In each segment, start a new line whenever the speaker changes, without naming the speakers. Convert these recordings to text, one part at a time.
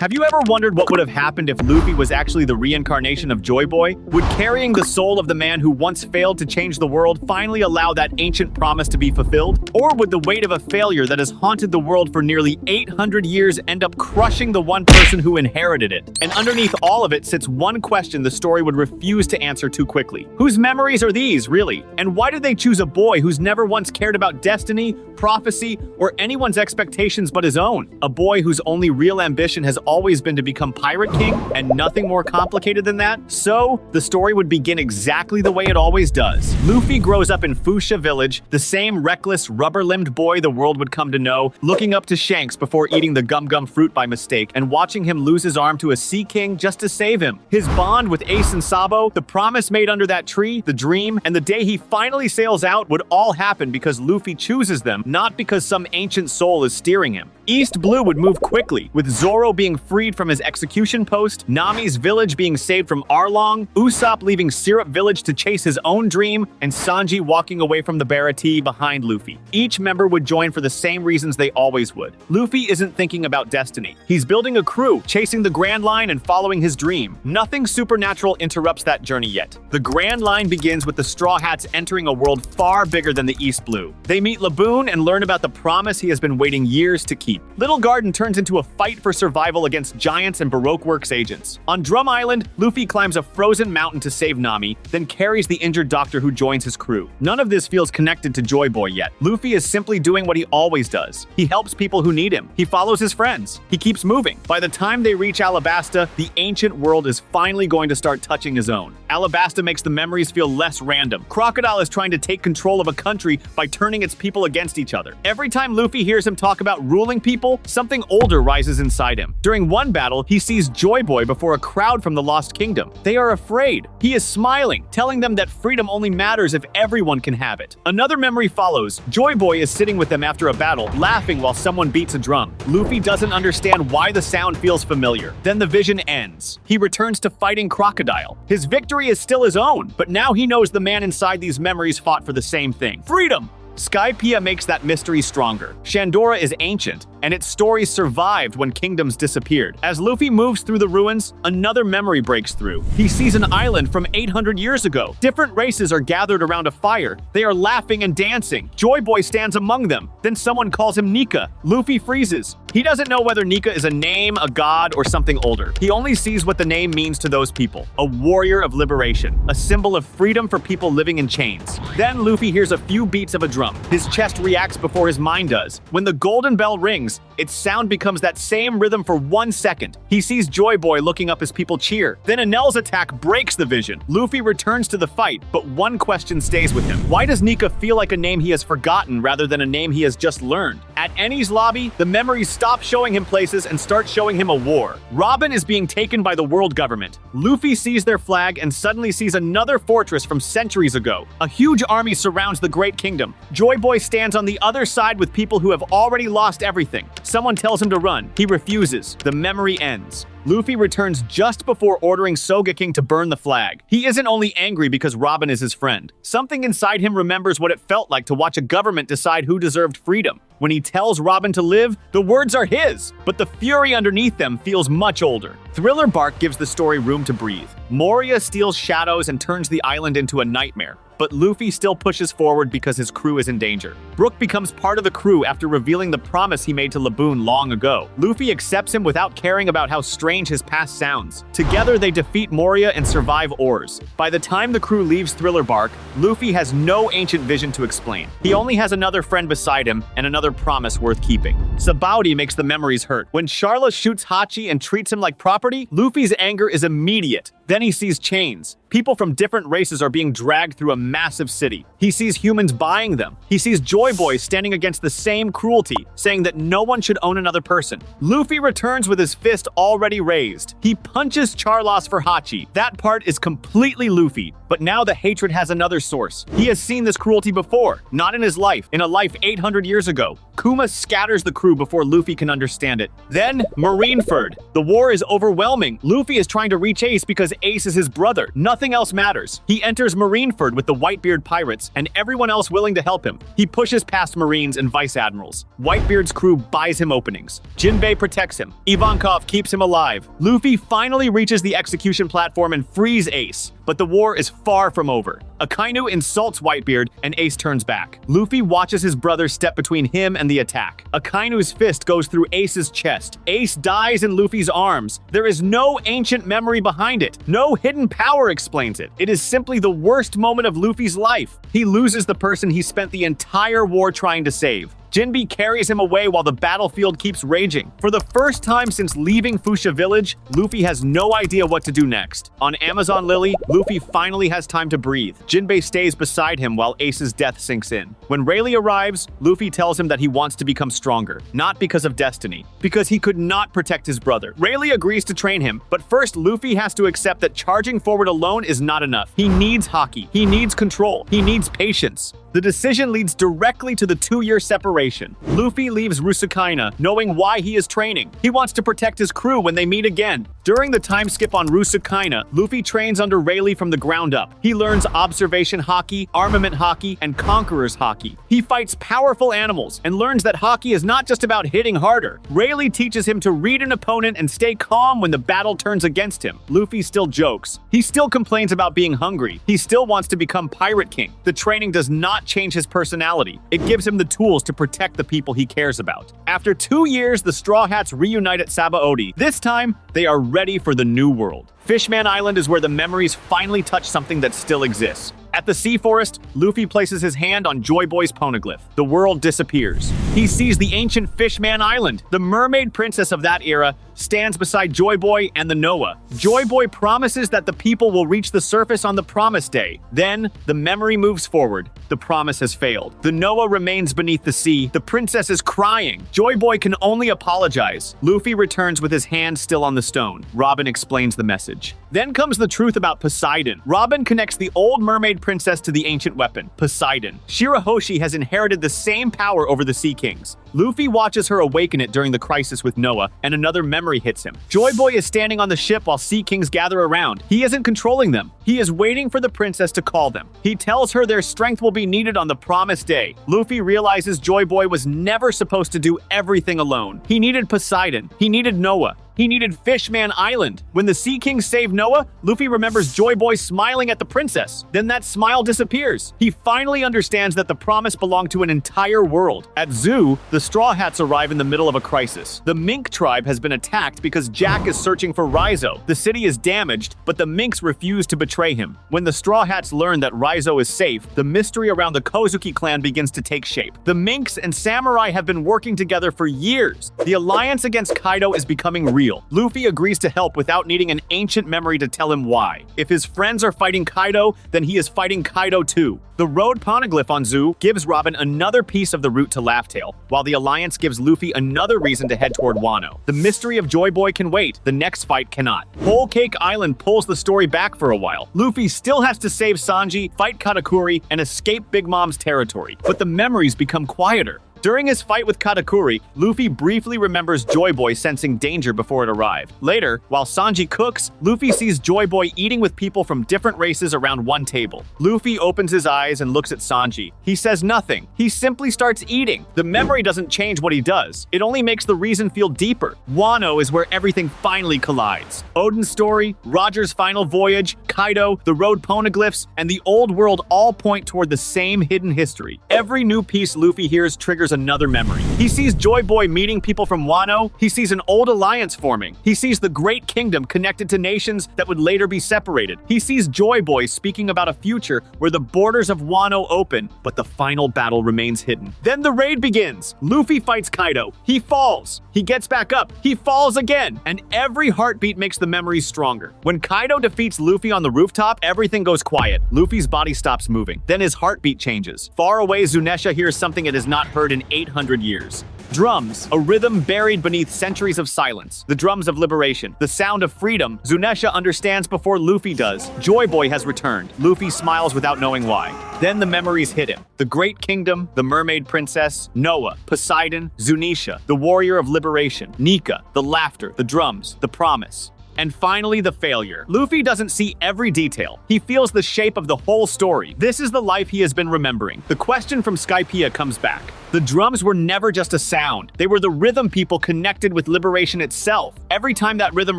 Have you ever wondered what would have happened if Luffy was actually the reincarnation of Joy Boy? Would carrying the soul of the man who once failed to change the world finally allow that ancient promise to be fulfilled? Or would the weight of a failure that has haunted the world for nearly 800 years end up crushing the one person who inherited it? And underneath all of it sits one question the story would refuse to answer too quickly. Whose memories are these, really? And why did they choose a boy who's never once cared about destiny, prophecy, or anyone's expectations but his own? A boy whose only real ambition has always been to become Pirate King, and nothing more complicated than that? So, the story would begin exactly the way it always does. Luffy grows up in 𝗕𝗲 village, the same reckless, rubber-limbed boy the world would come to know, looking up to Shanks before eating the gum-gum fruit by mistake, and watching him lose his arm to a Sea King just to save him. His bond with 𝐴𝐵𝐵𝐵, the promise made under that tree, the dream, and the day he finally sails out would all happen because Luffy chooses them, not because some ancient soul is steering him. East Blue would move quickly, with Zoro being freed from his execution post, Nami's village being saved from Arlong, Usopp leaving Syrup Village to chase his own dream, and Sanji walking away from the Baratie behind Luffy. Each member would join for the same reasons they always would. Luffy isn't thinking about destiny. He's building a crew, chasing the Grand Line and following his dream. Nothing supernatural interrupts that journey yet. The Grand Line begins with the Straw Hats entering a world far bigger than the East Blue. They meet Laboon and learn about the promise he has been waiting years to keep. Little Garden turns into a fight for survival against giants and Baroque Works agents. On Drum Island, Luffy climbs a frozen mountain to save Nami, then carries the injured doctor who joins his crew. None of this feels connected to Joy Boy yet. Luffy is simply doing what he always does. He helps people who need him. He follows his friends. He keeps moving. By the time they reach Alabasta, the ancient world is finally going to start touching his own. Alabasta makes the memories feel less random. Crocodile is trying to take control of a country by turning its people against each other. Every time Luffy hears him talk about ruling people, something older rises inside him. During one battle, he sees Joy Boy before a crowd from the Lost Kingdom. They are afraid. He is smiling, telling them that freedom only matters if everyone can have it. Another memory follows. Joy Boy is sitting with them after a battle, laughing while someone beats a drum. Luffy doesn't understand why the sound feels familiar. Then the vision ends. He returns to fighting Crocodile. His victory is still his own, but now he knows the man inside these memories fought for the same thing. Freedom! 𝗕𝗲𝗄 makes that mystery stronger. Shandora is ancient, and its stories survived when kingdoms disappeared. As Luffy moves through the ruins, another memory breaks through. He sees an island from 800 years ago. Different races are gathered around a fire. They are laughing and dancing. Joy Boy stands among them. Then someone calls him Nika. Luffy freezes. He doesn't know whether Nika is a name, a god, or something older. He only sees what the name means to those people. A warrior of liberation. A symbol of freedom for people living in chains. Then Luffy hears a few beats of a drum. His chest reacts before his mind does. When the golden bell rings, its sound becomes that same rhythm for 1 second. He sees Joy Boy looking up as people cheer. Then Enel's attack breaks the vision. Luffy returns to the fight, but one question stays with him. Why does Nika feel like a name he has forgotten rather than a name he has just learned? At Enies lobby, the memories stop showing him places and start showing him a war. Robin is being taken by the world government. Luffy sees their flag and suddenly sees another fortress from centuries ago. A huge army surrounds the Great Kingdom. Joy Boy stands on the other side with people who have already lost everything. Someone tells him to run. He refuses. The memory ends. Luffy returns just before ordering Sogeking to burn the flag. He isn't only angry because Robin is his friend. Something inside him remembers what it felt like to watch a government decide who deserved freedom. When he tells Robin to live, the words are his, but the fury underneath them feels much older. Thriller Bark gives the story room to breathe. Moria steals shadows and turns the island into a nightmare. But Luffy still pushes forward because his crew is in danger. Brook becomes part of the crew after revealing the promise he made to Laboon long ago. Luffy accepts him without caring about how strange his past sounds. Together, they defeat Moria and survive Oars. By the time the crew leaves Thriller Bark, Luffy has no ancient vision to explain. He only has another friend beside him and another promise worth keeping. 𝗕𝗏𝗁 makes the memories hurt. When Sharla shoots Hachi and treats him like property, Luffy's anger is immediate. Then he sees chains. People from different races are being dragged through a massive city. He sees humans buying them. He sees Joy Boy standing against the same cruelty, saying that no one should own another person. Luffy returns with his fist already raised. He punches Charlos for Hachi. That part is completely Luffy, but now the hatred has another source. He has seen this cruelty before, not in his life, in a life 800 years ago. Kuma scatters the crew before Luffy can understand it. Then, Marineford. The war is overwhelming. Luffy is trying to reach Ace because Ace is his brother. Nothing else matters. He enters Marineford with the Whitebeard pirates and everyone else willing to help him. He pushes past Marines and Vice Admirals. Whitebeard's crew buys him openings. Jinbei protects him. Ivankov keeps him alive. Luffy finally reaches the execution platform and frees Ace. But the war is far from over. Akainu insults Whitebeard and Ace turns back. Luffy watches his brother step between him and the attack. Akainu's fist goes through Ace's chest. Ace dies in Luffy's arms. There is no ancient memory behind it. No hidden power explains it. It is simply the worst moment of Luffy's life. He loses the person he spent the entire war trying to save. Jinbei carries him away while the battlefield keeps raging. For the first time since leaving Fuchsia Village, Luffy has no idea what to do next. On Amazon Lily, Luffy finally has time to breathe. Jinbei stays beside him while Ace's death sinks in. When Rayleigh arrives, Luffy tells him that he wants to become stronger, not because of destiny, because he could not protect his brother. Rayleigh agrees to train him, but first Luffy has to accept that charging forward alone is not enough. He needs haki, he needs control, he needs patience. The decision leads directly to the 2-year separation. Luffy leaves Rusukaina, knowing why he is training. He wants to protect his crew when they meet again. During the time skip on Rusukaina, Luffy trains under Rayleigh from the ground up. He learns observation haki, armament haki, and conqueror's haki. He fights powerful animals and learns that haki is not just about hitting harder. Rayleigh teaches him to read an opponent and stay calm when the battle turns against him. Luffy still jokes. He still complains about being hungry. He still wants to become Pirate King. The training does not change his personality. It gives him the tools to protect the people he cares about. After 2 years, the Straw Hats reunite at Sabaody. This time, they are ready for the new world. Fishman Island is where the memories finally touch something that still exists. At the Sea Forest, Luffy places his hand on Joy Boy's poneglyph. The world disappears. He sees the ancient Fishman Island. The mermaid princess of that era stands beside Joy Boy and the Noah. Joy Boy promises that the people will reach the surface on the promised day. Then, the memory moves forward. The promise has failed. The Noah remains beneath the sea. The princess is crying. Joy Boy can only apologize. Luffy returns with his hand still on the stone. Robin explains the message. Then comes the truth about Poseidon. Robin connects the old mermaid princess to the ancient weapon, Poseidon. Shirahoshi has inherited the same power over the Sea Kings. Luffy watches her awaken it during the crisis with Noah, and another memory hits him. Joy Boy is standing on the ship while Sea Kings gather around. He isn't controlling them. He is waiting for the princess to call them. He tells her their strength will be needed on the promised day. Luffy realizes Joy Boy was never supposed to do everything alone. He needed Poseidon. He needed Noah. He needed Fishman Island. When the Sea Kings save Noah, Luffy remembers Joy Boy smiling at the princess. Then that smile disappears. He finally understands that the promise belonged to an entire world. At Zoo, the Straw Hats arrive in the middle of a crisis. The Mink tribe has been attacked because Jack is searching for Raizo. The city is damaged, but the Minks refuse to betray him. When the Straw Hats learn that Raizo is safe, the mystery around the Kozuki clan begins to take shape. The Minks and Samurai have been working together for years. The alliance against Kaido is becoming real. Luffy agrees to help without needing an ancient memory to tell him why. If his friends are fighting Kaido, then he is fighting Kaido too. The road poneglyph on Zoo gives Robin another piece of the route to Laugh-Tale, while the Alliance gives Luffy another reason to head toward Wano. The mystery of Joy Boy can wait, the next fight cannot. Whole Cake Island pulls the story back for a while. Luffy still has to save Sanji, fight Katakuri, and escape Big Mom's territory, but the memories become quieter. During his fight with Katakuri, Luffy briefly remembers Joy Boy sensing danger before it arrived. Later, while Sanji cooks, Luffy sees Joy Boy eating with people from different races around one table. Luffy opens his eyes and looks at Sanji. He says nothing. He simply starts eating. The memory doesn't change what he does. It only makes the reason feel deeper. Wano is where everything finally collides. Oden's story, Roger's final voyage, Kaido, the road poneglyphs, and the old world all point toward the same hidden history. Every new piece Luffy hears triggers another memory. He sees Joy Boy meeting people from Wano. He sees an old alliance forming. He sees the Great Kingdom connected to nations that would later be separated. He sees Joy Boy speaking about a future where the borders of Wano open, but the final battle remains hidden. Then the raid begins. Luffy fights Kaido. He falls. He gets back up. He falls again. And every heartbeat makes the memories stronger. When Kaido defeats Luffy on the rooftop, everything goes quiet. Luffy's body stops moving. Then his heartbeat changes. Far away, Zunesha hears something it has not heard in 800 years. Drums, a rhythm buried beneath centuries of silence. The drums of liberation. The sound of freedom. 𝗤𝗎𝗄 understands before Luffy does. Joy Boy has returned. Luffy smiles without knowing why. Then the memories hit him. The Great Kingdom, the Mermaid Princess, Noah, Poseidon, 𝗤𝗎𝗄, the Warrior of Liberation, Nika, the laughter, the drums, the promise. And finally, the failure. Luffy doesn't see every detail. He feels the shape of the whole story. This is the life he has been remembering. The question from 𝗕𝗕𝗄 comes back. The drums were never just a sound. They were the rhythm people connected with liberation itself. Every time that rhythm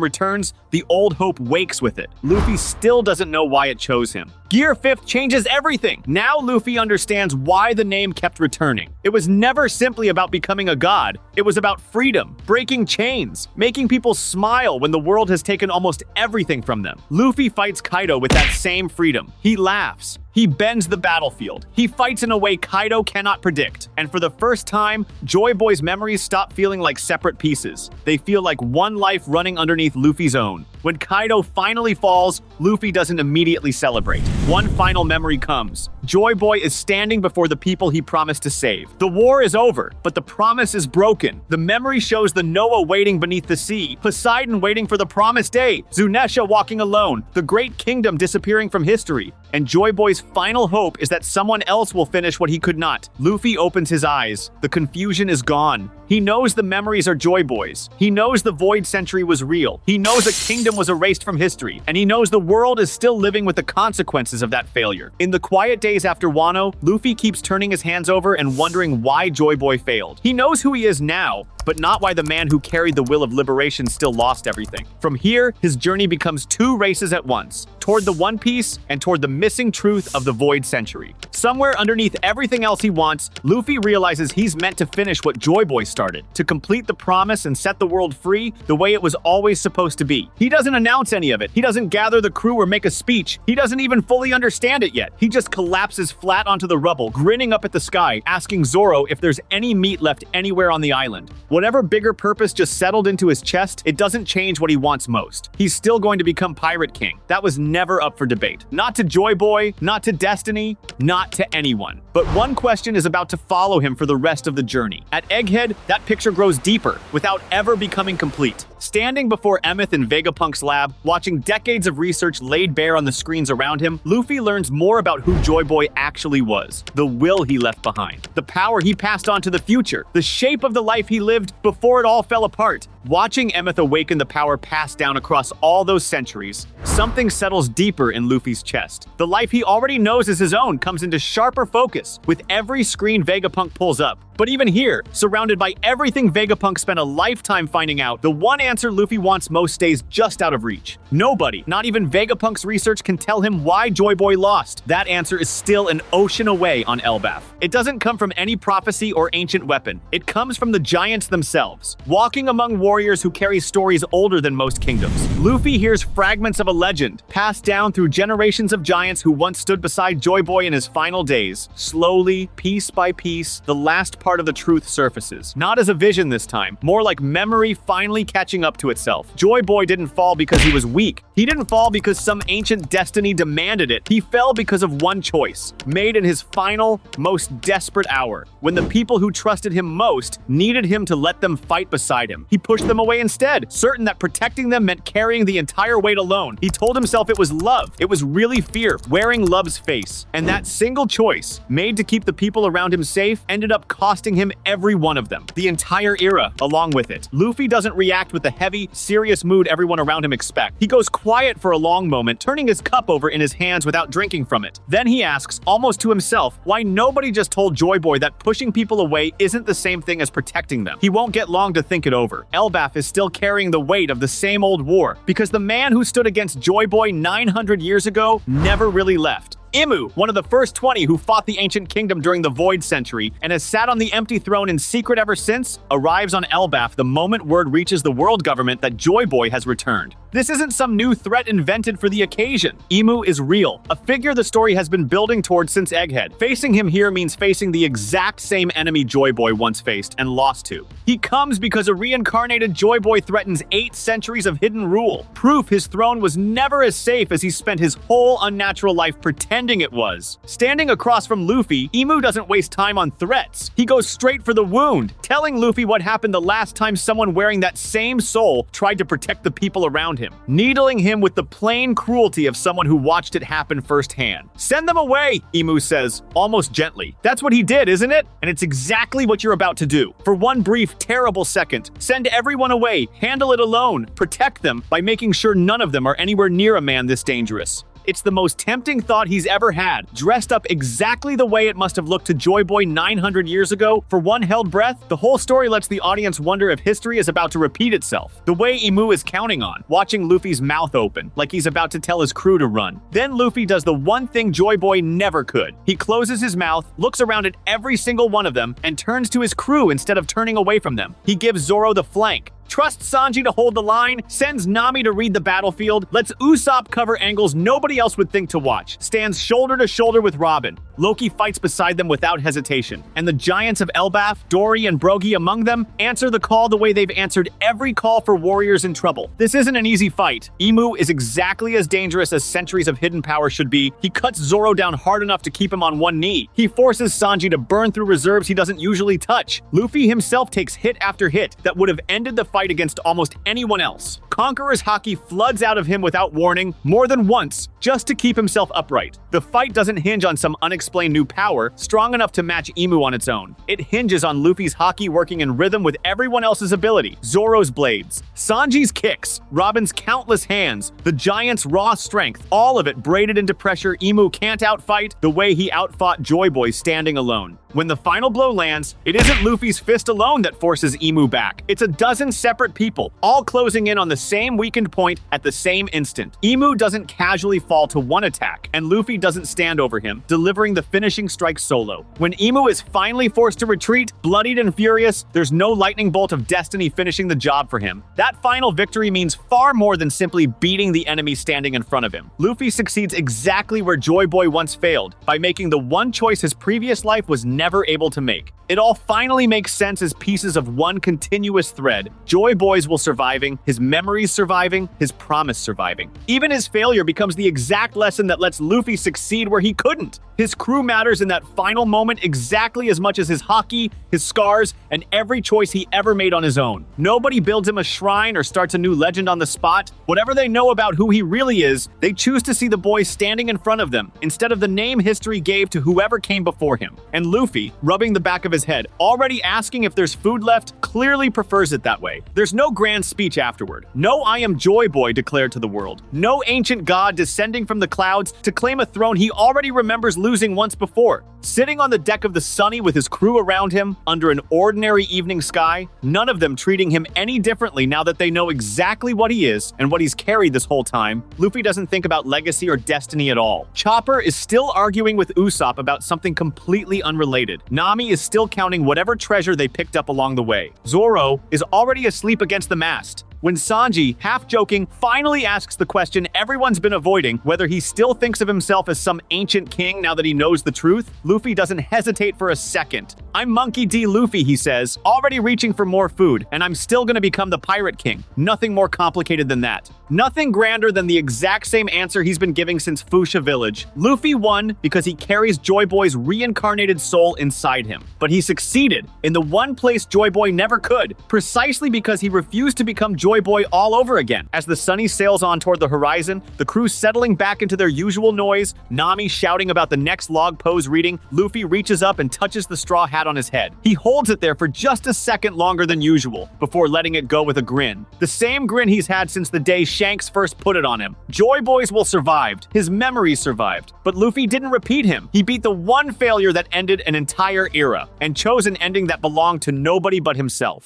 returns, the old hope wakes with it. Luffy still doesn't know why it chose him. Gear 5th changes everything. Now Luffy understands why the name kept returning. It was never simply about becoming a god. It was about freedom, breaking chains, making people smile when the world has taken almost everything from them. Luffy fights Kaido with that same freedom. He laughs. He bends the battlefield. He fights in a way Kaido cannot predict. And for the first time, Joy Boy's memories stop feeling like separate pieces. They feel like one life running underneath Luffy's own. When Kaido finally falls, Luffy doesn't immediately celebrate. One final memory comes. Joy Boy is standing before the people he promised to save. The war is over, but the promise is broken. The memory shows the Noah waiting beneath the sea, Poseidon waiting for the promised day, 𝗤𝗎𝗄 walking alone, the Great Kingdom disappearing from history. And Joy Boy's final hope is that someone else will finish what he could not. Luffy opens his eyes. The confusion is gone. He knows the memories are Joy Boy's. He knows the Void Century was real. He knows a kingdom was erased from history. And he knows the world is still living with the consequences of that failure. In the quiet days after Wano, Luffy keeps turning his hands over and wondering why Joy Boy failed. He knows who he is now, but not why the man who carried the will of liberation still lost everything. From here, his journey becomes two races at once, toward the One Piece and toward the missing truth of the Void Century. Somewhere underneath everything else he wants, Luffy realizes he's meant to finish what Joy Boy started, to complete the promise and set the world free the way it was always supposed to be. He doesn't announce any of it. He doesn't gather the crew or make a speech. He doesn't even fully understand it yet. He just collapses flat onto the rubble, grinning up at the sky, asking Zoro if there's any meat left anywhere on the island. Whatever bigger purpose just settled into his chest, it doesn't change what he wants most. He's still going to become Pirate King. That was never up for debate. Not to Joy Boy, not to Destiny, not to anyone. But one question is about to follow him for the rest of the journey. At Egghead, that picture grows deeper, without ever becoming complete. Standing before 𝗕𝗄𝗄 and 𝗵𝒂punk's lab, watching decades of research laid bare on the screens around him, Luffy learns more about who Joy Boy actually was, the will he left behind, the power he passed on to the future, the shape of the life he lived before it all fell apart. Watching 𝗕𝗄𝗄 awaken the power passed down across all those centuries, something settles deeper in Luffy's chest. The life he already knows is his own comes into sharper focus with every screen 𝗵𝒂punk pulls up. But even here, surrounded by everything 𝗵𝒂punk spent a lifetime finding out, the one answer Luffy wants most stays just out of reach. Nobody, not even 𝗵𝒂punk's research, can tell him why Joy Boy lost. That answer is still an ocean away on Elbaf. It doesn't come from any prophecy or ancient weapon. It comes from the giants themselves, walking among warriors who carry stories older than most kingdoms. Luffy hears fragments of a legend, passed down through generations of giants who once stood beside Joy Boy in his final days. Slowly, piece by piece, the last part of the truth surfaces. Not as a vision this time, more like memory finally catching up to itself. Joy Boy didn't fall because he was weak. He didn't fall because some ancient destiny demanded it. He fell because of one choice, made in his final, most desperate hour, when the people who trusted him most needed him to let them fight beside him. He pushed them away instead, certain that protecting them meant carrying the entire weight alone. He told himself it was love. It was really fear, wearing love's face. And that single choice, made to keep the people around him safe, ended up costing him every one of them. The entire era, along with it. Luffy doesn't react with the heavy, serious mood everyone around him expects. He goes quiet for a long moment, turning his cup over in his hands without drinking from it. Then he asks, almost to himself, why nobody just told Joy Boy that pushing people away isn't the same thing as protecting them. He won't get long to think it over. Elbaf is still carrying the weight of the same old war, because the man who stood against Joy Boy 900 years ago never really left. 𝗕𝗄𝗄, one of the first 20 who fought the ancient kingdom during the Void Century and has sat on the empty throne in secret ever since, arrives on Elbaf the moment word reaches the world government that Joy Boy has returned. This isn't some new threat invented for the occasion. 𝗕𝗄𝗄 is real, a figure the story has been building towards since Egghead. Facing him here means facing the exact same enemy Joy Boy once faced and lost to. He comes because a reincarnated Joy Boy threatens 8 centuries of hidden rule, proof his throne was never as safe as he spent his whole unnatural life pretending ending it was. Standing across from Luffy, 𝗕𝗄 doesn't waste time on threats. He goes straight for the wound, telling Luffy what happened the last time someone wearing that same soul tried to protect the people around him, needling him with the plain cruelty of someone who watched it happen firsthand. "Send them away," 𝗕𝗄 says, almost gently. That's what he did, isn't it? And it's exactly what you're about to do. For one brief, terrible second, send everyone away, handle it alone, protect them by making sure none of them are anywhere near a man this dangerous. It's the most tempting thought he's ever had, dressed up exactly the way it must have looked to Joy Boy 900 years ago. For one held breath, the whole story lets the audience wonder if history is about to repeat itself, the way 𝗕𝗄 is counting on, watching Luffy's mouth open, like he's about to tell his crew to run. Then Luffy does the one thing Joy Boy never could. He closes his mouth, looks around at every single one of them, and turns to his crew instead of turning away from them. He gives Zoro the flank, trusts Sanji to hold the line, sends Nami to read the battlefield, lets Usopp cover angles nobody else would think to watch, stands shoulder to shoulder with Robin. Loki fights beside them without hesitation, and the giants of Elbaf, Dory, and Brogy among them answer the call the way they've answered every call for warriors in trouble. This isn't an easy fight. 𝗕𝗄 is exactly as dangerous as centuries of hidden power should be. He cuts Zoro down hard enough to keep him on one knee. He forces Sanji to burn through reserves he doesn't usually touch. Luffy himself takes hit after hit that would have ended the fight against almost anyone else. Conqueror's haki floods out of him without warning, more than once, just to keep himself upright. The fight doesn't hinge on some unexplained new power strong enough to match 𝗕𝗄 on its own. It hinges on Luffy's haki working in rhythm with everyone else's ability. Zoro's blades, Sanji's kicks, Robin's countless hands, the giant's raw strength, all of it braided into pressure 𝗕𝗄 can't outfight the way he outfought Joy Boy standing alone. When the final blow lands, it isn't Luffy's fist alone that forces 𝗕𝗄 back. It's a dozen separate people, all closing in on the same weakened point at the same instant. 𝗕𝗄 doesn't casually fall to one attack, and Luffy doesn't stand over him, delivering the finishing strike solo. When 𝗕𝗄 is finally forced to retreat, bloodied and furious, there's no lightning bolt of destiny finishing the job for him. That final victory means far more than simply beating the enemy standing in front of him. Luffy succeeds exactly where Joy Boy once failed, by making the one choice his previous life was never able to make. It all finally makes sense as pieces of one continuous thread. Joy Boy's will surviving, his memories surviving, his promise surviving. Even his failure becomes the exact lesson that lets Luffy succeed where he couldn't. His crew matters in that final moment exactly as much as his haki, his scars, and every choice he ever made on his own. Nobody builds him a shrine or starts a new legend on the spot. Whatever they know about who he really is, they choose to see the boy standing in front of them instead of the name history gave to whoever came before him. And Luffy, rubbing the back of his head, already asking if there's food left, clearly prefers it that way. There's no grand speech afterward. No "I am Joy Boy" declared to the world. No ancient god descending from the clouds to claim a throne he already remembers losing once before. Sitting on the deck of the Sunny with his crew around him, under an ordinary evening sky, none of them treating him any differently now that they know exactly what he is and what he's carried this whole time. Luffy doesn't think about legacy or destiny at all. Chopper is still arguing with Usopp about something completely unrelated. Nami is still counting whatever treasure they picked up along the way. Zoro is already asleep against the mast. When Sanji, half-joking, finally asks the question everyone's been avoiding, whether he still thinks of himself as some ancient king now that he knows the truth, Luffy doesn't hesitate for a second. "I'm Monkey D. Luffy," he says, already reaching for more food, and I'm still gonna become the Pirate King. Nothing more complicated than that. Nothing grander than the exact same answer he's been giving since Fuchsia Village. Luffy won because he carries Joy Boy's reincarnated soul inside him. But he succeeded in the one place Joy Boy never could, precisely because he refused to become Joy Boy all over again. As the Sunny sails on toward the horizon, the crew settling back into their usual noise, Nami shouting about the next log pose reading, Luffy reaches up and touches the straw hat on his head. He holds it there for just a second longer than usual, before letting it go with a grin. The same grin he's had since the day Shanks first put it on him. Joy Boy's will survived. His memories survived. But Luffy didn't repeat him. He beat the one failure that ended an entire era, and chose an ending that belonged to nobody but himself.